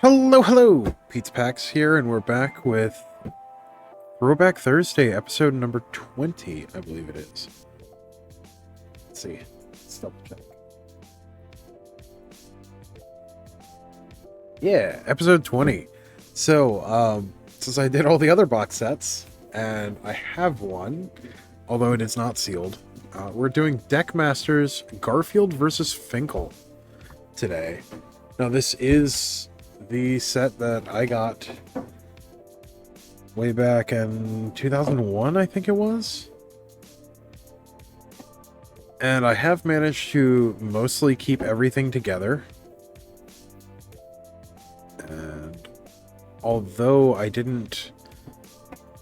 Hello, hello! Pizza Packs here, and we're back with Throwback Thursday, episode number 20, I believe it is. Let's see. Let's double check. Yeah, episode 20. So, since I did all the other box sets, and I have one, although it is not sealed, we're doing Deckmasters Garfield versus Finkel today. Now, this is the set that I got way back in 2001, I think it was. And I have managed to mostly keep everything together. And although I didn't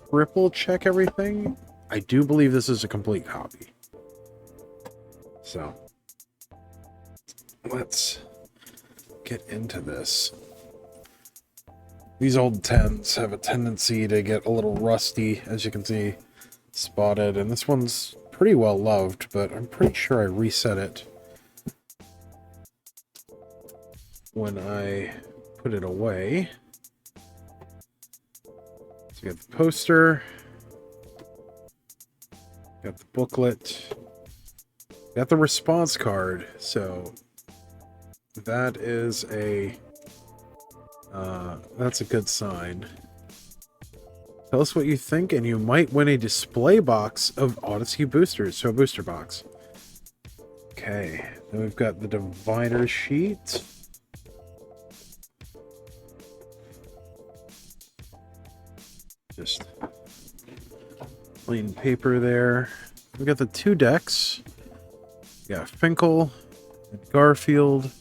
triple check everything, I do believe this is a complete copy. So, let's get into this. These old 10s have a tendency to get a little rusty, as you can see, spotted, and this one's pretty well loved, but I'm pretty sure I reset it when I put it away. So we got the poster, got the booklet, got the response card, so that is that's a good sign. Tell us what you think, and you might win a display box of Odyssey boosters, so a booster box. Okay, then we've got the diviner sheet. Just plain paper there. We got the two decks. We got Finkel and Garfield.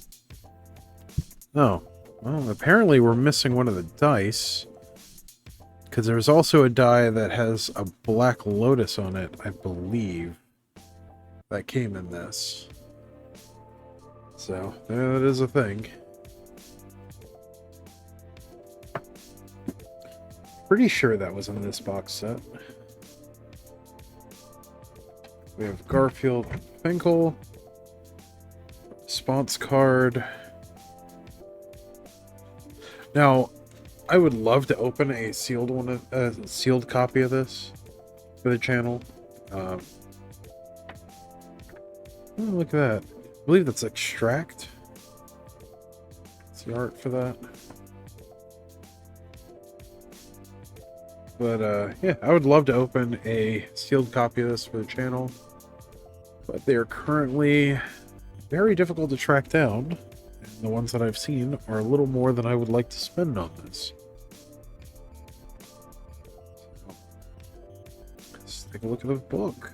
Oh, well, apparently we're missing one of the dice, because there's also a die that has a black lotus on it, I believe, that came in this. So, that is a thing. Pretty sure that was in this box set. We have Garfield and Finkel. Response card. Now, I would love to open a sealed one, a sealed copy of this for the channel. Oh, look at that! I believe that's Extract. It's the art for that. But yeah, I would love to open a sealed copy of this for the channel, but they are currently very difficult to track down. The ones that I've seen are a little more than I would like to spend on this. Let's take a look at the book.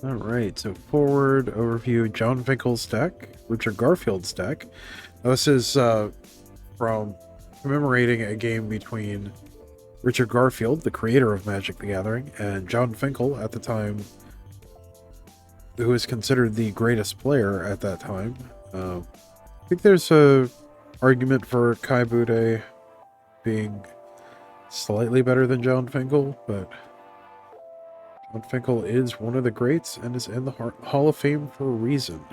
Alright, so forward overview, John Finkel's deck, Richard Garfield's deck. Now this is from commemorating a game between Richard Garfield, the creator of Magic the Gathering, and John Finkel, at the time, who is considered the greatest player at that time. I think there's a argument for Kai Bude being slightly better than John Finkel, but John Finkel is one of the greats and is in the Hall of Fame for a reason.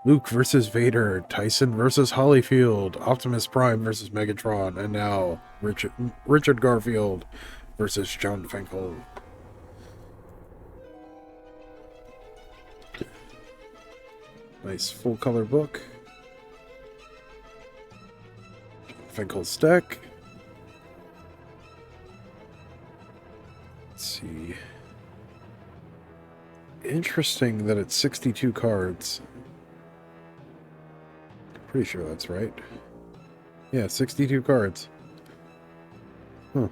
Luke versus Vader, Tyson versus Holyfield, Optimus Prime versus Megatron, and now Richard Garfield versus John Finkel. Nice full color book. Finkel's deck. Let's see. Interesting that it's 62 cards. Pretty sure that's right. Yeah, 62 cards. Huh.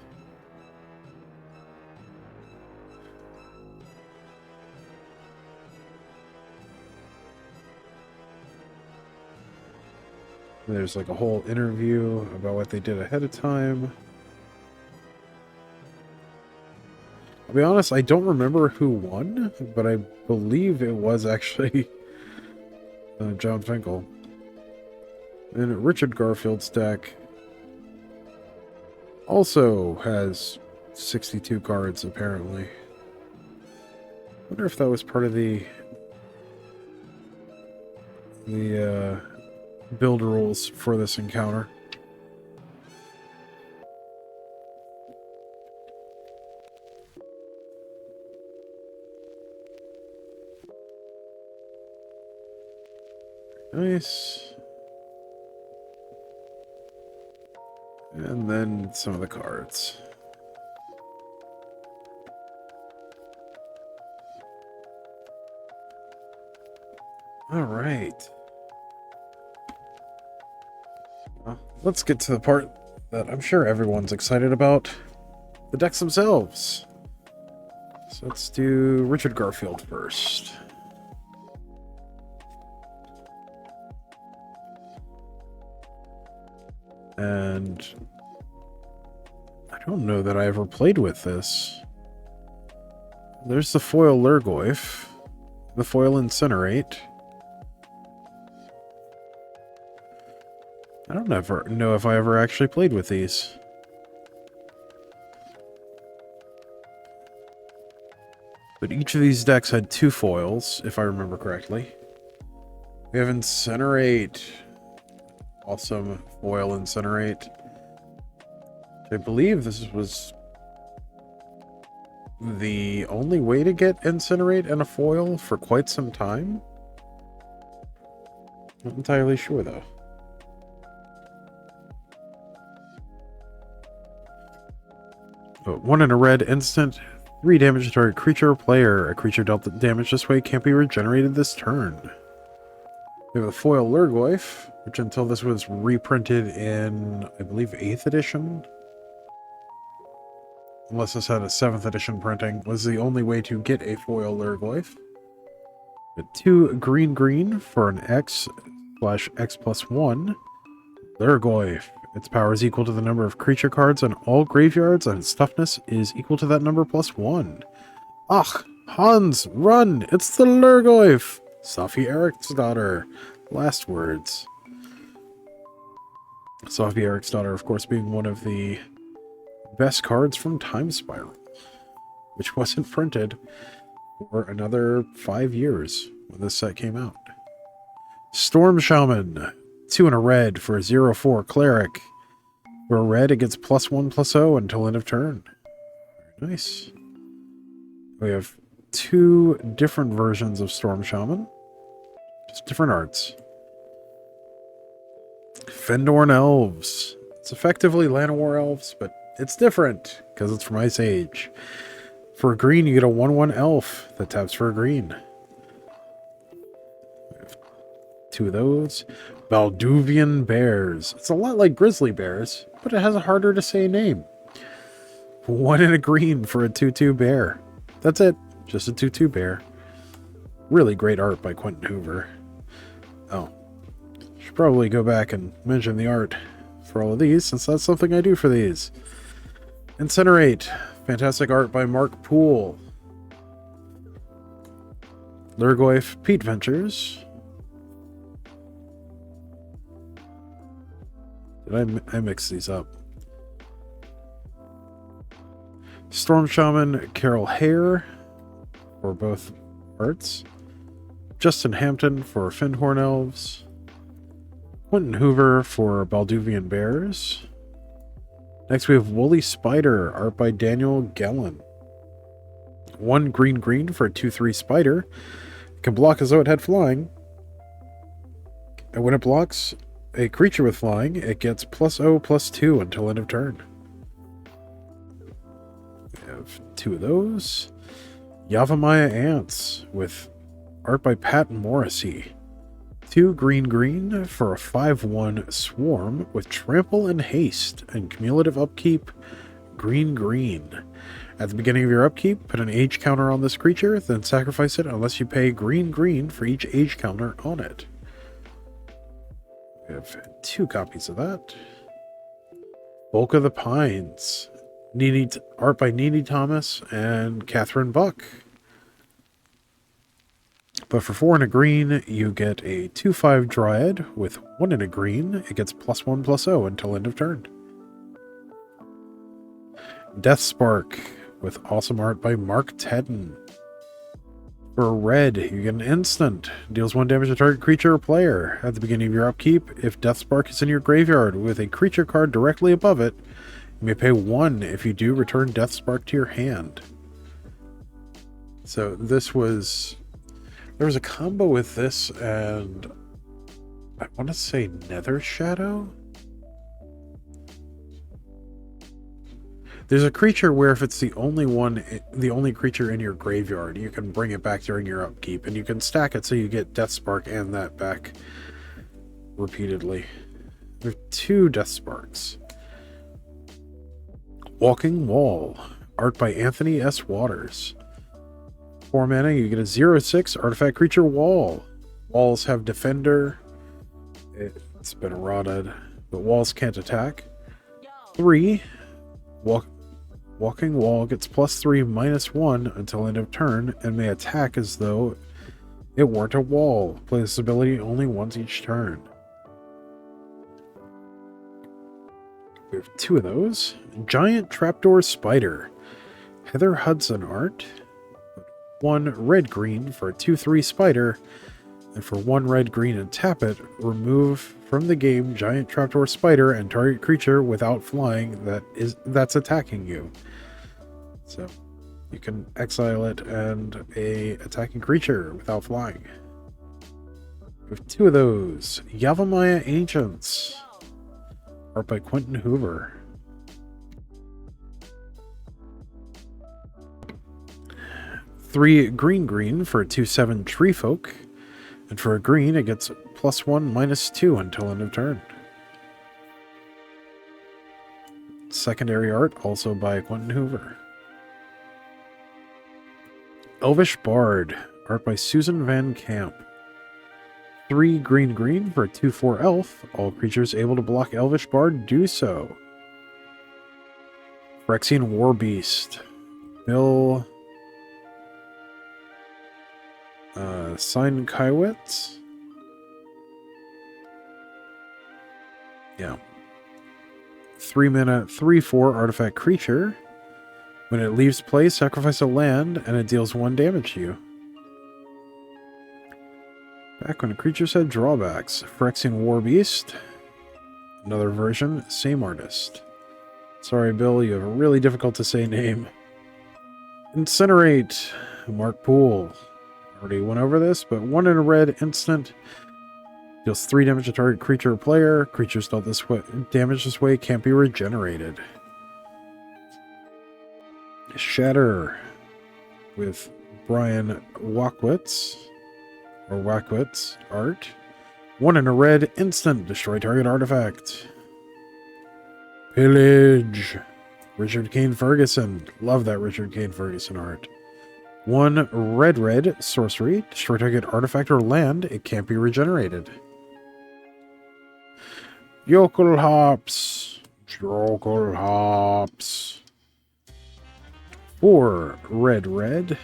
There's like a whole interview about what they did ahead of time. I'll be honest, I don't remember who won, but I believe it was actually John Finkel. And Richard Garfield's deck also has 62 cards, apparently. Wonder if that was part of the build rules for this encounter. Nice. And then some of the cards. All right. Well, let's get to the part that I'm sure everyone's excited about. The decks themselves. So let's do Richard Garfield first. And I don't know that I ever played with this. There's the foil Lurgoyf, the foil Incinerate. I don't ever know if I ever actually played with these. But each of these decks had 2 foils, if I remember correctly. We have Incinerate. Awesome foil Incinerate. I believe this was the only way to get Incinerate and a foil for quite some time. Not entirely sure, though. But 1 in a red instant, 3 damage to target creature or player. A creature dealt damage this way can't be regenerated this turn. We have the foil Lurgoyf, which until this was reprinted in, I believe, 8th edition. Unless this had a 7th edition printing, was the only way to get a foil Lurgoyf. But 2 green for an X/X+1. Lurgoyf. Its power is equal to the number of creature cards in all graveyards, and its toughness is equal to that number +1. Ach, Hans, run! It's the Lurgoyf! Sophie Eriksdotter. Last words. Sophie Eriksdotter, of course, being one of the best cards from Time Spiral, which wasn't printed for another 5 years when this set came out. Storm Shaman. 2 in a red for a 0/4 cleric. For a red, it gets +1/+0 until end of turn. Very nice. We have 2 different versions of Storm Shaman. Just different arts. Fendorn Elves. It's effectively Llanowar Elves, but it's different because it's from Ice Age. For a green, you get a 1/1 elf that taps for a green. We have 2 of those. Balduvian Bears. It's a lot like Grizzly Bears, but it has a harder to say name. 1 in a green for a 2/2 bear. That's it. Just a 2/2 bear. Really great art by Quentin Hoover. Oh. Should probably go back and mention the art for all of these, since that's something I do for these. Incinerate. Fantastic art by Mark Poole. Lurgoyf Pete Ventures. Did I mix these up? Storm Shaman Carol Hare for both arts. Justin Hampton for Findhorn Elves. Quentin Hoover for Balduvian Bears. Next we have Woolly Spider, art by Daniel Gellin. 1 green for a 2/3 spider. It can block as though it had flying. And when it blocks a creature with flying, it gets +0/+2 until end of turn. We have 2 of those. Yavimaya Ants with art by Pat Morrissey. 2 green for a 5/1 swarm with trample and haste and cumulative upkeep green. At the beginning of your upkeep, put an age counter on this creature, then sacrifice it unless you pay green for each age counter on it. We have 2 copies of that. Bulk of the Pines. Art by Nene Thomas and Catherine Buck. But for 4 in a green, you get a 2/5 Dryad with 1 in a green. It gets +1/+0 until end of turn. Death Spark with awesome art by Mark Tedden. For red, you get an instant. Deals 1 damage to target creature or player. At the beginning of your upkeep, if Death Spark is in your graveyard with a creature card directly above it, you may pay 1. If you do, return Death Spark to your hand. So this was... There was a combo with this and... I want to say Nether Shadow? There's a creature where if it's the only creature in your graveyard, you can bring it back during your upkeep, and you can stack it so you get Death Spark and that back repeatedly. There are 2 Death Sparks. Walking Wall, art by Anthony S. Waters. 4 mana, you get a 0/6 artifact creature wall. Walls have Defender. It's been rotted, but walls can't attack. 3, Walking Wall gets +3/-1 until end of turn and may attack as though it weren't a wall. Play this ability only once each turn. We have 2 of those. Giant Trapdoor Spider. Heather Hudson art. 1 red-green for a 2/3 spider. And for 1 red-green and tap it, remove from the game Giant Trapdoor Spider and target creature without flying that's attacking you. So you can exile it and a attacking creature without flying. We have 2 of those. Yavimaya Ancients. Art by Quentin Hoover. 3 green for a 2/7 Tree Folk. And for a green, it gets +1/-2 until end of turn. Secondary art, also by Quentin Hoover. Elvish Bard, art by Susan Van Camp. 3 green for a 2/4 elf. All creatures able to block Elvish Bard do so. Phyrexian Warbeast. Bill... Sign Kaiwitz? Yeah. 3 mana, 3/4 artifact creature. When it leaves play, sacrifice a land, and it deals 1 damage to you. Back when a creature had drawbacks. Phyrexian Warbeast. Another version, same artist. Sorry, Bill, you have a really difficult to say name. Incinerate. Mark Poole. Already went over this, but 1 in a red instant. Deals 3 damage to target creature or player. Creatures dealt this way, damage this way can't be regenerated. Shatter with Brian Wackwitz art. 1 in a red instant. Destroy target artifact. Pillage. Richard Kane Ferguson. Love that Richard Kane Ferguson art. 1 red sorcery. Destroy target artifact or land. It can't be regenerated. Yokel Hops. 4 red.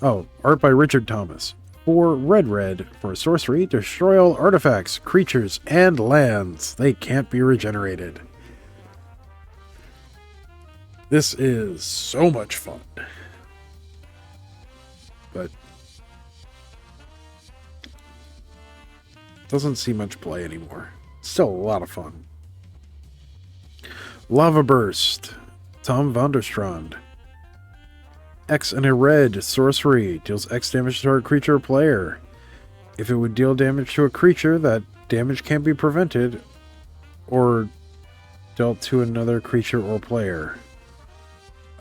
Oh, art by Richard Thomas. 4 red for sorcery. Destroy all artifacts, creatures, and lands. They can't be regenerated. This is so much fun. But doesn't see much play anymore. Still a lot of fun. Lava Burst. Tom Vanderstrand. X and a red sorcery. Deals X damage to target creature or player. If it would deal damage to a creature, that damage can't be prevented or dealt to another creature or player.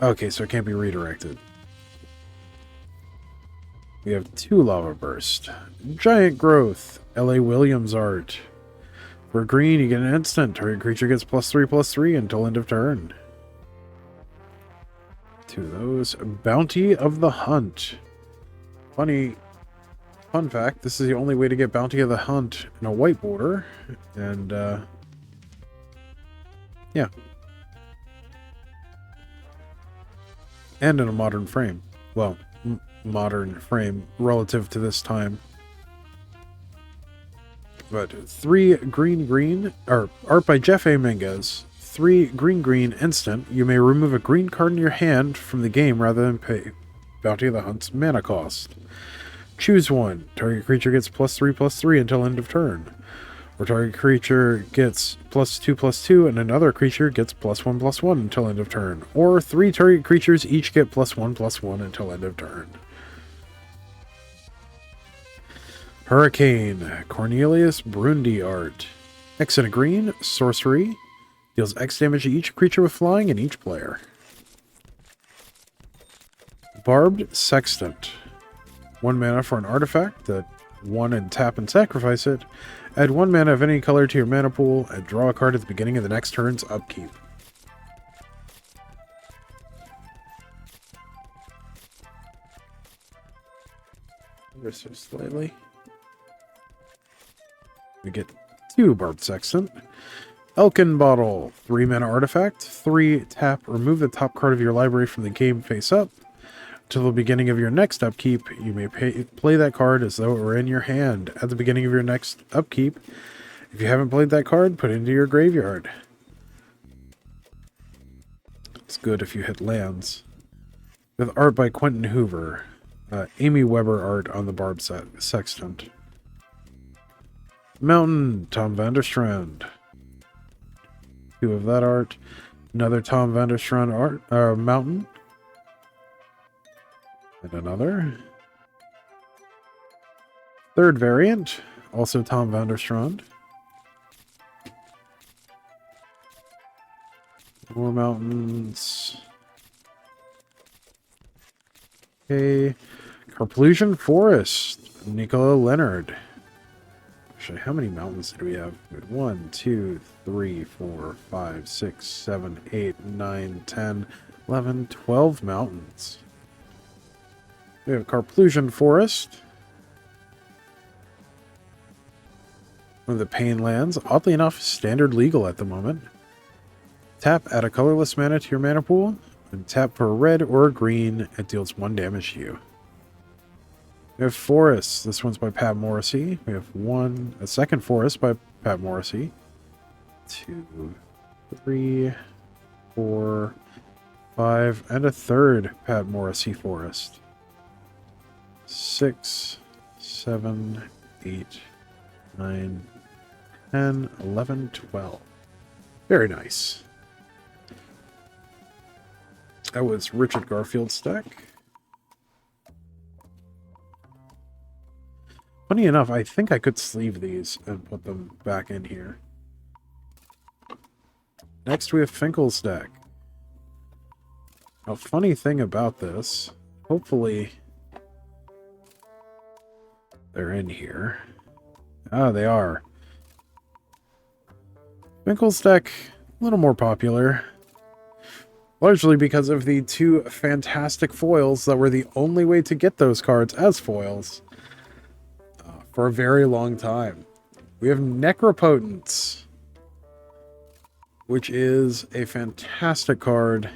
Okay, so it can't be redirected. We have 2 Lava Burst. Giant Growth. L.A. Williams art. For green, you get an instant. Target creature gets +3/+3 until end of turn. 2 of those. Bounty of the Hunt. Fun fact, this is the only way to get Bounty of the Hunt in a white border. And, yeah. And in a modern frame. Well, modern frame relative to this time. But 3 green, or art by Jeff A. Mingus. 3 green green instant. You may remove a green card in your hand from the game rather than pay Bounty of the Hunt's mana cost. Choose one. Target creature gets +3/+3 until end of turn. Or target creature gets +2/+2 and another creature gets +1/+1 until end of turn. Or 3 target creatures each get +1/+1 until end of turn. Hurricane, Cornelius Brundi art. X and a green, sorcery. Deals X damage to each creature with flying and each player. Barbed Sextant. 1 mana for an artifact that 1 and tap and sacrifice it. Add 1 mana of any color to your mana pool and draw a card at the beginning of the next turn's upkeep. Just so slightly. We get 2 Barbed Sextant. Elkin Bottle, 3 mana artifact, 3 tap, remove the top card of your library from the game face up. Until the beginning of your next upkeep, you may play that card as though it were in your hand. At the beginning of your next upkeep, if you haven't played that card, put it into your graveyard. It's good if you hit lands. With art by Quentin Hoover. Amy Weber art on the Barbed Sextant. Mountain, Tom Vanderstrand. 2 of that art. Another Tom Vanderstrand art, Mountain. And another. 3rd variant, also Tom Vanderstrand. More mountains. Okay. Carplusion Forest, Nicola Leonard. Actually, how many mountains did we have? 1, 2, 3, 4, 5, 6, 7, 8, 9, 10, 11, 12 mountains. We have Carplusion Forest. One of the Pain lands. Oddly enough, standard legal at the moment. Tap, add a colorless mana to your mana pool. And tap for a red or a green. It deals 1 damage to you. We have Forest. This one's by Pat Morrissey. We have a second Forest by Pat Morrissey. 2, 3, 4, 5, and a 3rd Pat Morrissey Forest. 6, 7, 8, 9, 10, 11, 12. Very nice. That was Richard Garfield's deck. Funny enough, I think I could sleeve these and put them back in here. Next we have Finkel's deck. A funny thing about this, hopefully they're in here. Ah, they are. Finkel's deck, a little more popular. Largely because of the 2 fantastic foils that were the only way to get those cards as foils for a very long time. We have Necropotence, which is a fantastic card.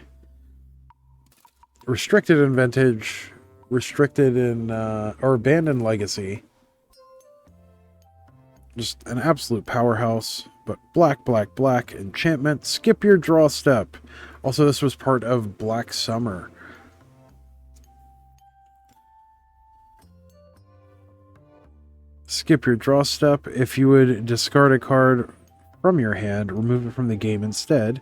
Restricted in Vintage, restricted in, or banned in Legacy. Just an absolute powerhouse. But black, black, black, enchantment, skip your draw step. Also, this was part of Black Summer. Skip your draw step. If you would discard a card from your hand, remove it from the game instead.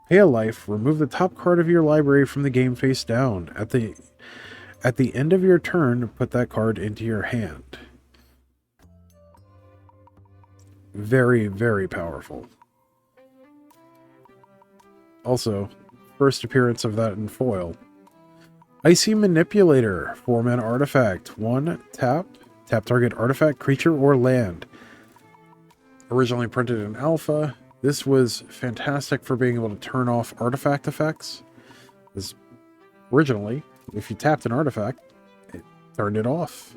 Pay a life, remove the top card of your library from the game face down. At the end of your turn, put that card into your hand. Very, very powerful. Also, first appearance of that in foil. Icy Manipulator, 4-mana artifact. 1, tap. Tap target artifact, creature, or land. Originally printed in alpha, this was fantastic for being able to turn off artifact effects. Because originally, if you tapped an artifact, it turned it off.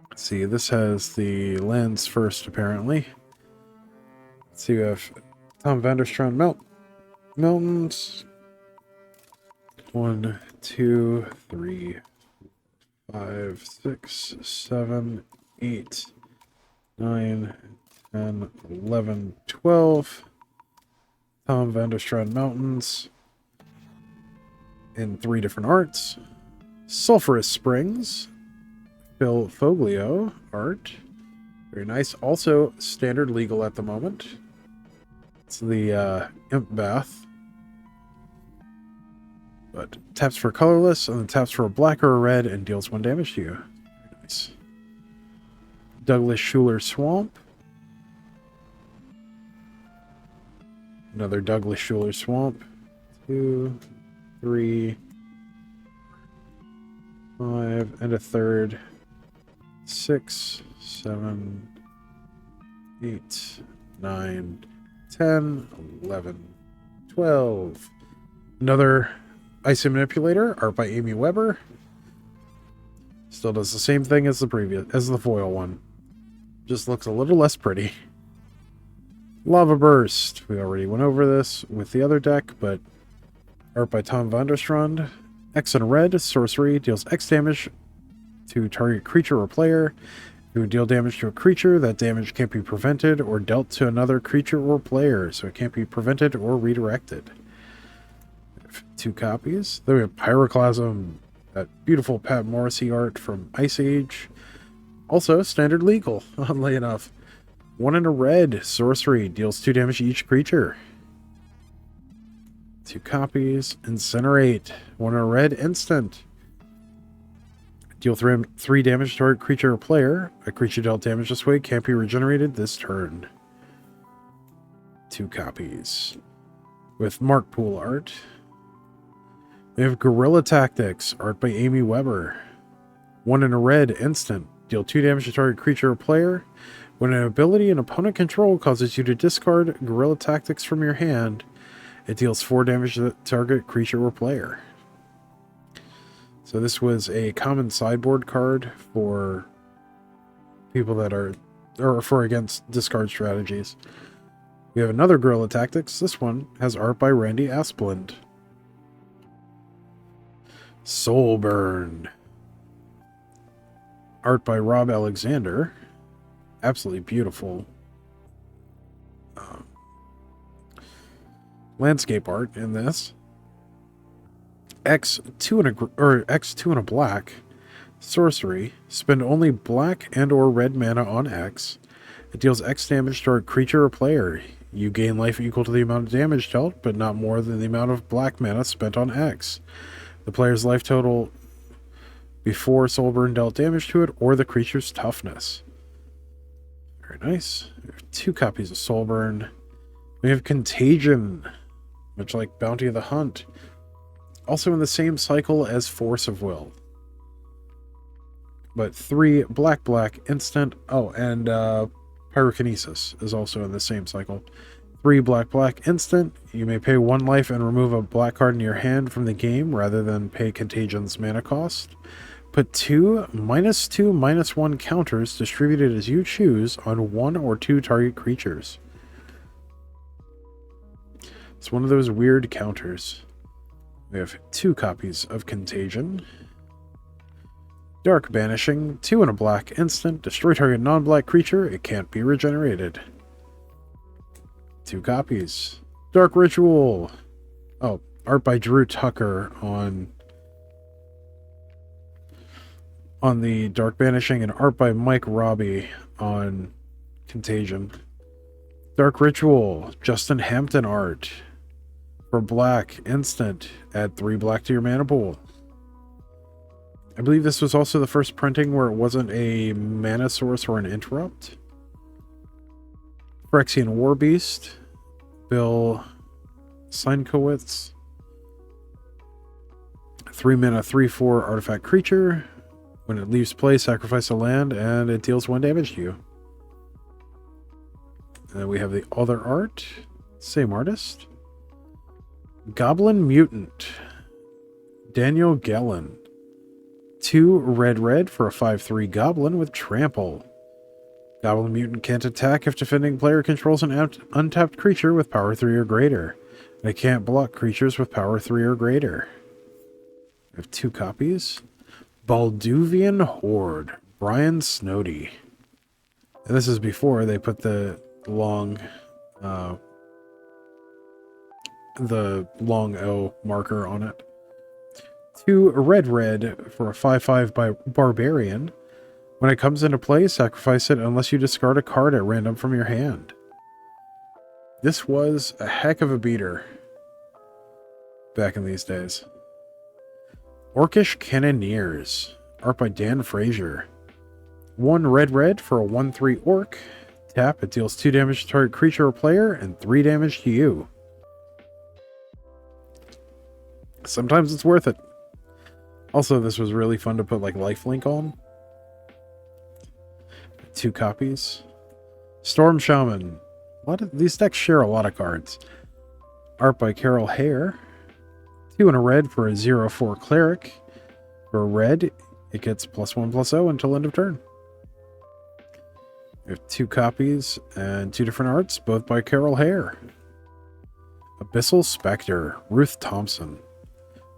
Let's see, this has the lands first, apparently. Let's see, we have Tom Vanderstrand Mountains. 1, 2, 3, 5, 6, 7, 8, 9, 10, 11, 12. Tom Vanderstrand Mountains in 3 different arts. Sulphurous Springs, Phil Foglio art. Very nice. Also standard legal at the moment. It's the Imp Bath. But taps for colorless, and then taps for a black or a red, and deals 1 damage to you. Very nice. Douglas Schuler Swamp. Another Douglas Schuler Swamp. 2, 3, 5, and a third. 6, 7, 8, 9, 10, 11, 12. Another Icy Manipulator, art by Amy Weber. Still does the same thing as the foil one. Just looks a little less pretty. Lava Burst. We already went over this with the other deck, but art by Tom Vanderstrand. X and red, sorcery, deals X damage to target creature or player. It would deal damage to a creature. That damage can't be prevented or dealt to another creature or player, so it can't be prevented or redirected. 2 copies. Then we have Pyroclasm, that beautiful Pat Morrissey art from Ice Age. Also standard legal, oddly enough. 1 and a red, sorcery, deals 2 damage to each creature. 2 copies. Incinerate, 1 and a red, instant. Deal 3 damage to target creature or player. A creature dealt damage this way can't be regenerated this turn. 2 copies. With Mark Poole art. We have Guerrilla Tactics, art by Amy Weber. 1 and a red, instant. Deal 2 damage to target creature or player. When an ability an opponent control causes you to discard Guerrilla Tactics from your hand, it deals 4 damage to the target creature or player. So this was a common sideboard card for people that are, or for against discard strategies. We have another Guerrilla Tactics. This one has art by Randy Asplund. Soulburn. Art by Rob Alexander. Absolutely beautiful landscape art in this. X2 and a black. Sorcery. Spend only black and or red mana on X. It deals X damage to a creature or player. You gain life equal to the amount of damage dealt, but not more than the amount of black mana spent on X. The player's life total before Soulburn dealt damage to it, or the creature's toughness. Very nice. We have 2 copies of Soulburn. We have Contagion, much like Bounty of the Hunt. Also in the same cycle as Force of Will. But 3 black instant. Oh, and Pyrokinesis is also in the same cycle. 3 black instant. You may pay 1 life and remove a black card in your hand from the game rather than pay Contagion's mana cost. Put 2 -2/-1 counters distributed as you choose on 1 or 2 target creatures. It's one of those weird counters. We have 2 copies of Contagion. Dark Banishing, 2 and a black instant. Destroy target non-black creature. It can't be regenerated. 2 copies. Dark Ritual. Oh, art by Drew Tucker on the Dark Banishing, and art by Mike Robbie on Contagion. Dark Ritual. Justin Hampton art. For black, instant. Add 3 black to your mana pool. I believe this was also the first printing where it wasn't a mana source or an interrupt. Phyrexian Warbeast. Bill Seinkowitz. 3 mana, 3/4 artifact creature. When it leaves play, sacrifice a land, and it deals 1 damage to you. And then we have the other art. Same artist. Goblin Mutant. Daniel Gellin. 2 red for a 5/3 goblin with trample. Goblin Mutant can't attack if defending player controls an untapped creature with power 3 or greater. And it can't block creatures with power 3 or greater. I have 2 copies. Balduvian Horde. Brian Snowdy. And this is before they put the long O marker on it. 2 red for a 5/5 by Barbarian. When it comes into play, sacrifice it unless you discard a card at random from your hand. This was a heck of a beater back in these days. Orcish Cannoneers. Art by Dan Frazier. 1 red for a 1/3 orc. Tap, it deals 2 damage to target creature or player and 3 damage to you. Sometimes it's worth it. Also, this was really fun to put like lifelink on. 2 copies. Storm Shaman. These decks share a lot of cards. Art by Carol Hare. 2 and a red for a 0/4 cleric. For a red, it gets +1/+0 until end of turn. We have 2 copies and 2 different arts, both by Carol Hare. Abyssal Spectre, Ruth Thompson.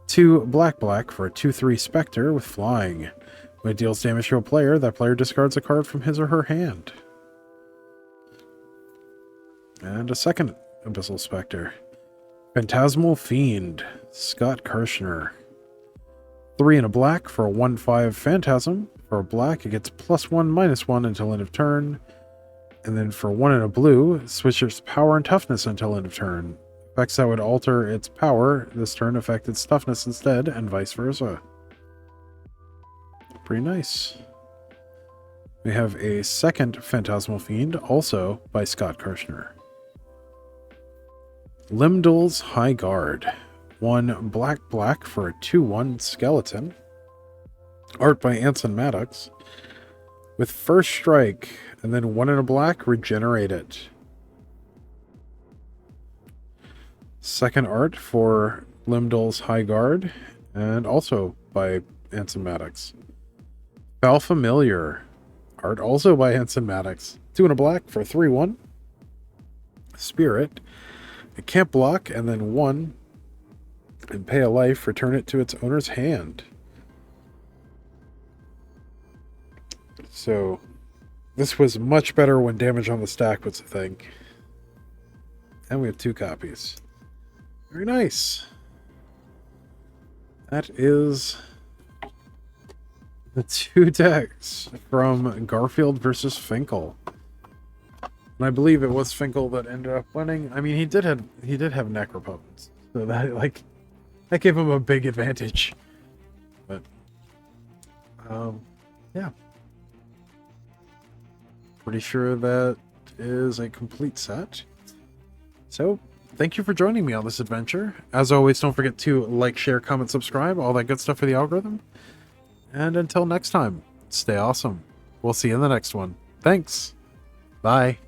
2 black for a 2/3 Spectre with flying. When it deals damage to a player, that player discards a card from his or her hand. And a second Abyssal Spectre. Phantasmal Fiend, Scott Kirshner. 3 and a black for a 1/5 Phantasm. For a black, it gets +1/-1 until end of turn. And then for 1 and a blue, switch its power and toughness until end of turn. Effects that would alter its power this turn affect its toughness instead, and vice versa. Pretty nice. We have a second Phantasmal Fiend, also by Scott Kirshner. Limdol's High Guard. 1 black for a 2/1 skeleton. Art by Anson Maddox. With first strike, and then 1 and a black, regenerate it. Second art for Limdol's High Guard, and also by Anson Maddox. Foul Familiar. Art also by Anson Maddox. 2 and a black for 3/1. Spirit. It can't block, and then 1, and pay a life, return it to its owner's hand. So, this was much better when damage on the stack was a thing. And we have 2 copies. Very nice. That is the 2 decks from Garfield versus Finkel. And I believe it was Finkel that ended up winning. I mean, he did have Necropotence, so that gave him a big advantage. But yeah, pretty sure that is a complete set. So thank you for joining me on this adventure. As always, don't forget to like, share, comment, subscribe, all that good stuff for the algorithm. And until next time, stay awesome. We'll see you in the next one. Thanks. Bye.